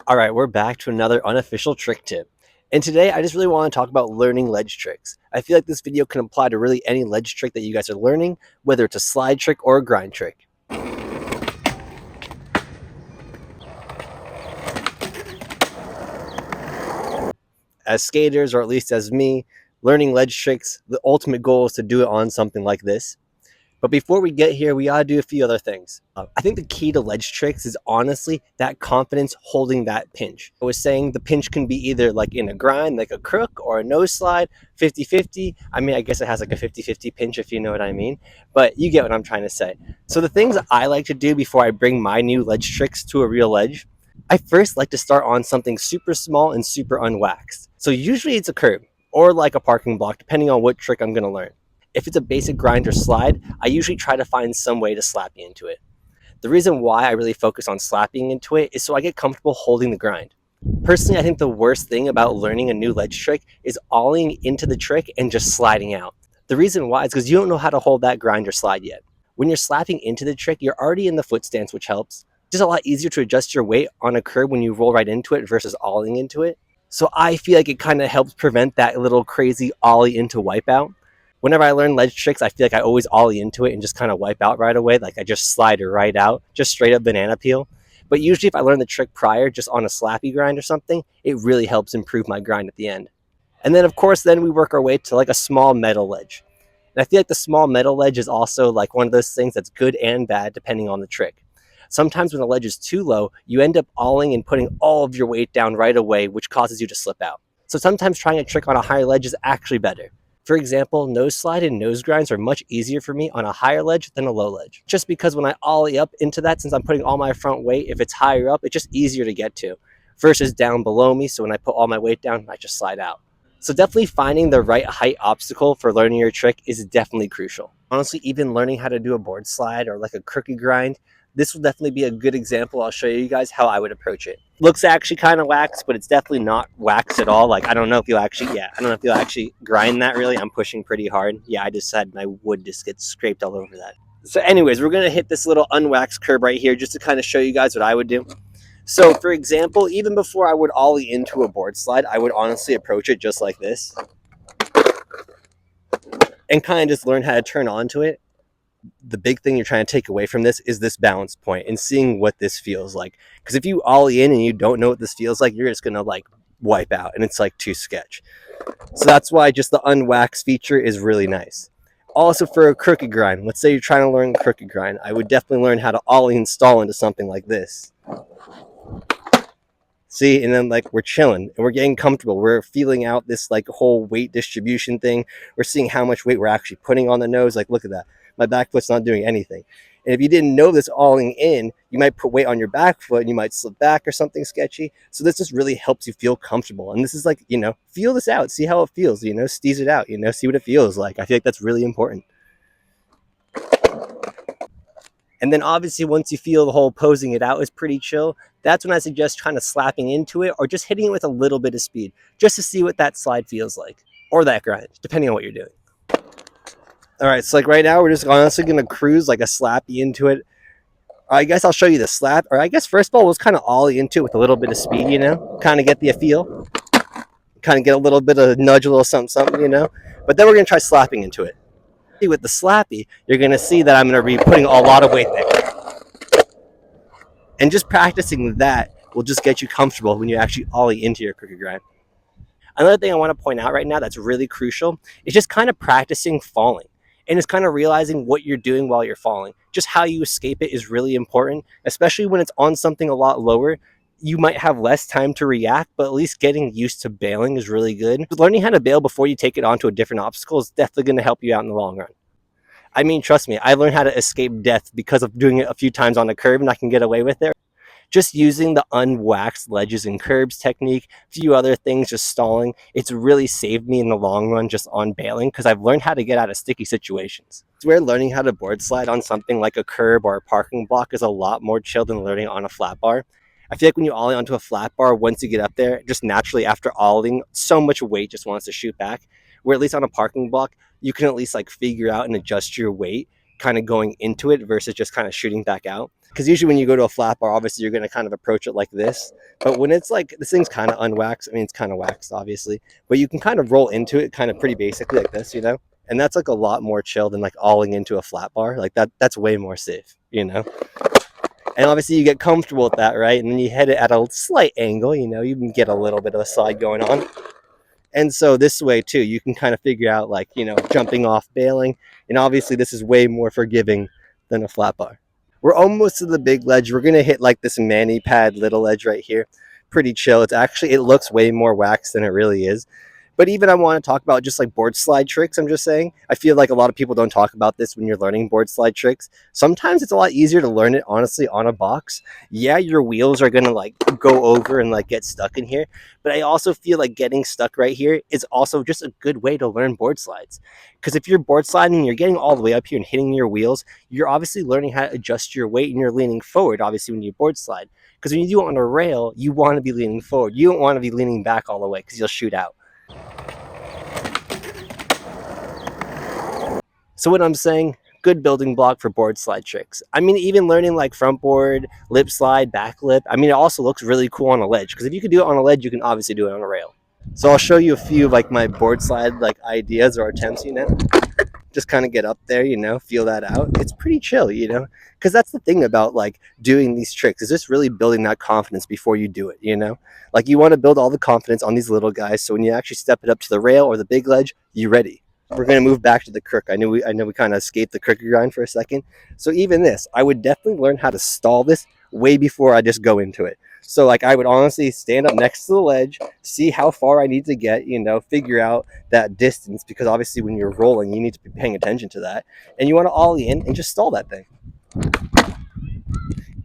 All right, we're back to another unofficial trick tip. And today I just really want to talk about learning ledge tricks. I feel like this video can apply to really any ledge trick that you guys are learning, whether it's a slide trick or a grind trick. As skaters, or at least as me, learning ledge tricks, the ultimate goal is to do it on something like this. But before we get here, we gotta do a few other things. I think the key to ledge tricks is honestly that confidence holding that pinch. I was saying the pinch can be either like in a grind, like a crook or a nose slide, 50-50. I mean, I guess it has like a 50-50 pinch if you know what I mean, but you get what I'm trying to say. So the things I like to do before I bring my new ledge tricks to a real ledge, I first like to start on something super small and super unwaxed. So usually it's a curb or like a parking block, depending on what trick I'm gonna learn. If it's a basic grind or slide, I usually try to find some way to slap you into it. The reason why I really focus on slapping into it is so I get comfortable holding the grind. Personally, I think the worst thing about learning a new ledge trick is ollieing into the trick and just sliding out. The reason why is because you don't know how to hold that grind or slide yet. When you're slapping into the trick, you're already in the foot stance, which helps. It's just a lot easier to adjust your weight on a curb when you roll right into it versus ollieing into it. So I feel like it kind of helps prevent that little crazy ollie into wipeout. Whenever I learn ledge tricks, I feel like I always ollie into it and just kind of wipe out right away. Like I just slide right out, just straight up banana peel. But usually if I learn the trick prior, just on a slappy grind or something, it really helps improve my grind at the end. And then of course, then we work our way to like a small metal ledge. And I feel like the small metal ledge is also like one of those things that's good and bad depending on the trick. Sometimes when the ledge is too low, you end up ollieing and putting all of your weight down right away, which causes you to slip out. So sometimes trying a trick on a higher ledge is actually better. For example, nose slide and nose grinds are much easier for me on a higher ledge than a low ledge. Just because when I ollie up into that, since I'm putting all my front weight, if it's higher up, it's just easier to get to versus down below me. So when I put all my weight down, I just slide out. So definitely finding the right height obstacle for learning your trick is definitely crucial. Honestly, even learning how to do a board slide or like a crooked grind, this will definitely be a good example. I'll show you guys how I would approach it. Looks actually kind of waxed, but it's definitely not waxed at all. Like, I don't know if you'll actually grind that really. I'm pushing pretty hard. Yeah, I just had my wood just get scraped all over that. So anyways, we're going to hit this little unwaxed curb right here just to kind of show you guys what I would do. So for example, even before I would ollie into a board slide, I would honestly approach it just like this and kind of just learn how to turn onto it. The big thing you're trying to take away from this is this balance point and seeing what this feels like. Because if you ollie in and you don't know what this feels like, you're just going to like wipe out and it's like too sketch. So that's why just the unwaxed feature is really nice. Also for a crooked grind, let's say you're trying to learn crooked grind, I would definitely learn how to ollie install into something like this. See, and then like we're chilling and we're getting comfortable. We're feeling out this like whole weight distribution thing. We're seeing how much weight we're actually putting on the nose. Like, look at that. My back foot's not doing anything. And if you didn't know this alling in, you might put weight on your back foot and you might slip back or something sketchy. So this just really helps you feel comfortable. And this is like, feel this out, see how it feels, steeze it out, see what it feels like. I feel like that's really important. And then obviously once you feel the whole posing it out is pretty chill, that's when I suggest kind of slapping into it or just hitting it with a little bit of speed just to see what that slide feels like or that grind, depending on what you're doing. All right, so like right now we're just honestly going to cruise like a slappy into it. I guess I'll show you the slap, or I guess first of all, we'll just kind of ollie into it with a little bit of speed, kind of get the feel, kind of get a little bit of nudge, a little something, but then we're going to try slapping into it. With the slappy, you're going to see that I'm going to be putting a lot of weight there. And just practicing that will just get you comfortable when you actually ollie into your crooked grind. Another thing I want to point out right now that's really crucial is just kind of practicing falling. And it's kind of realizing what you're doing while you're falling. Just how you escape it is really important, especially when it's on something a lot lower. You might have less time to react, but at least getting used to bailing is really good. Learning how to bail before you take it onto a different obstacle is definitely going to help you out in the long run. I mean, trust me, I learned how to escape death because of doing it a few times on a curb and I can get away with it. Just using the unwaxed ledges and curbs technique, a few other things, just stalling, it's really saved me in the long run just on bailing because I've learned how to get out of sticky situations. It's where learning how to board slide on something like a curb or a parking block is a lot more chill than learning on a flat bar. I feel like when you ollie onto a flat bar, once you get up there, just naturally after ollieing, so much weight just wants to shoot back. Where at least on a parking block, you can at least like figure out and adjust your weight kind of going into it versus just kind of shooting back out. Because usually when you go to a flat bar, obviously you're going to kind of approach it like this. But when it's like, this thing's kind of unwaxed, I mean, it's kind of waxed, obviously, but you can kind of roll into it kind of pretty basically like this, you know? And that's like a lot more chill than like alling into a flat bar. Like that's way more safe, you know? And obviously you get comfortable with that, right? And then you hit it at a slight angle, you know, you can get a little bit of a slide going on. And so this way too, you can kind of figure out like, you know, jumping off, bailing. And obviously this is way more forgiving than a flat bar. We're almost to the big ledge. We're going to hit like this mani pad little ledge right here. Pretty chill. It's actually, it looks way more waxed than it really is. But even I want to talk about just like board slide tricks, I'm just saying. I feel like a lot of people don't talk about this when you're learning board slide tricks. Sometimes it's a lot easier to learn it, honestly, on a box. Yeah, your wheels are going to like go over and like get stuck in here. But I also feel like getting stuck right here is also just a good way to learn board slides. Because if you're board sliding and you're getting all the way up here and hitting your wheels, you're obviously learning how to adjust your weight and you're leaning forward, obviously, when you board slide. Because when you do it on a rail, you want to be leaning forward. You don't want to be leaning back all the way because you'll shoot out. So what I'm saying, good building block for board slide tricks. I mean, even learning like front board, lip slide, back lip, I mean, it also looks really cool on a ledge. Because if you can do it on a ledge, you can obviously do it on a rail. So I'll show you a few of like my board slide like ideas or attempts, you know. Just kind of get up there, you know, feel that out. It's pretty chill, you know, because that's the thing about like doing these tricks is just really building that confidence before you do it, you know. Like you want to build all the confidence on these little guys, so when you actually step it up to the rail or the big ledge, you're ready. We're going to move back to the crook. I know we kind of escaped the crooked grind for a second. So even this, I would definitely learn how to stall this way before I just go into it. So like I would honestly stand up next to the ledge, see how far I need to get, you know, figure out that distance, because obviously when you're rolling, you need to be paying attention to that. And you want to ollie in and just stall that thing.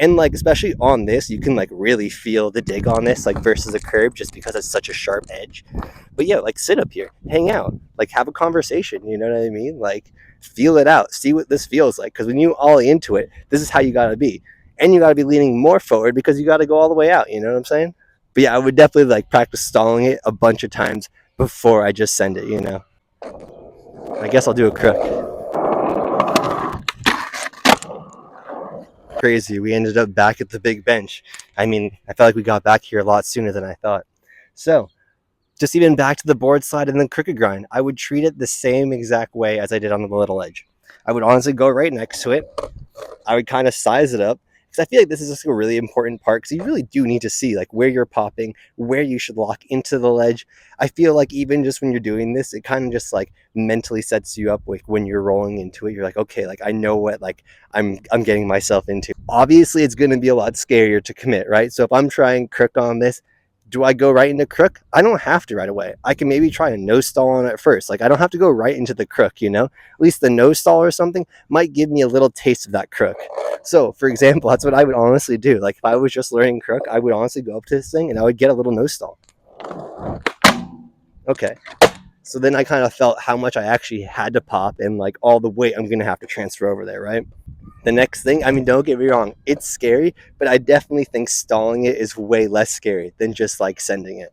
And like, especially on this, you can like really feel the dig on this, like versus a curb, just because it's such a sharp edge. But yeah, like sit up here, hang out, like have a conversation, you know what I mean? Like feel it out, see what this feels like. Because when you ollie into it, this is how you got to be. And you got to be leaning more forward because you got to go all the way out, you know what I'm saying? But yeah, I would definitely like practice stalling it a bunch of times before I just send it, you know? I guess I'll do a crook. Crazy. We ended up back at the big bench. I mean, I felt like we got back here a lot sooner than I thought. So, just even back to the board slide and then crooked grind, I would treat it the same exact way as I did on the little edge. I would honestly go right next to it. I would kind of size it up, because I feel like this is just a really important part, because you really do need to see like where you're popping, where you should lock into the ledge. I feel like even just when you're doing this, it kind of just like mentally sets you up like when you're rolling into it. You're like, okay, like I know what like I'm getting myself into. Obviously, it's going to be a lot scarier to commit, right? So if I'm trying crook on this, do I go right into crook? I don't have to right away. I can maybe try a nose stall on it first. Like I don't have to go right into the crook, you know? At least the nose stall or something might give me a little taste of that crook. So for example, that's what I would honestly do. Like if I was just learning crook, I would honestly go up to this thing and I would get a little nose stall. Okay. So then I kind of felt how much I actually had to pop and like all the weight I'm going to have to transfer over there, right? The next thing, I mean, don't get me wrong, it's scary, but I definitely think stalling it is way less scary than just like sending it.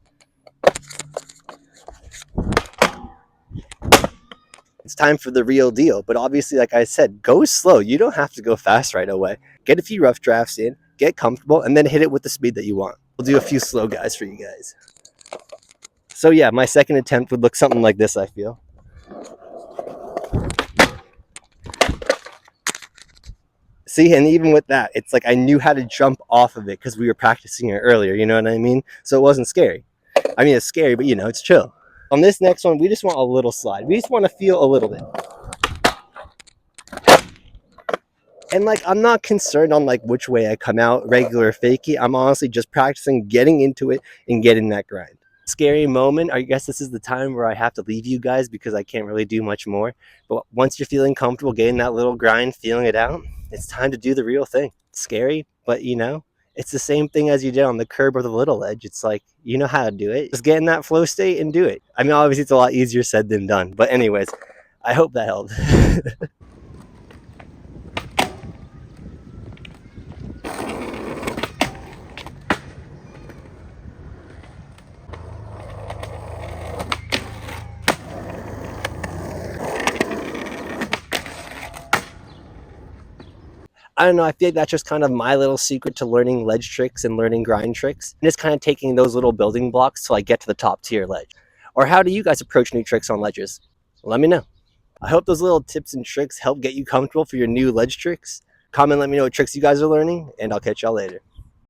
It's time for the real deal, but obviously, like I said, go slow. You don't have to go fast right away. Get a few rough drafts in, get comfortable, and then hit it with the speed that you want. We'll do a few slow guys for you guys. So yeah, my second attempt would look something like this, I feel. See, and even with that, it's like I knew how to jump off of it because we were practicing it earlier, you know what I mean? So it wasn't scary. I mean, it's scary, but you know, it's chill. On this next one, we just want a little slide. We just want to feel a little bit. And like, I'm not concerned on like which way I come out, regular or fakey. I'm honestly just practicing getting into it and getting that grind. Scary moment. I guess this is the time where I have to leave you guys because I can't really do much more. But once you're feeling comfortable getting that little grind, feeling it out, it's time to do the real thing. It's scary, but you know, it's the same thing as you did on the curb or the little edge. It's like, you know how to do it. Just get in that flow state and do it. I mean, obviously it's a lot easier said than done. But anyways, I hope that helped. I don't know, I feel like that's just kind of my little secret to learning ledge tricks and learning grind tricks. And it's kind of taking those little building blocks till I get to the top tier ledge. Or how do you guys approach new tricks on ledges? Let me know. I hope those little tips and tricks help get you comfortable for your new ledge tricks. Comment, let me know what tricks you guys are learning, and I'll catch y'all later.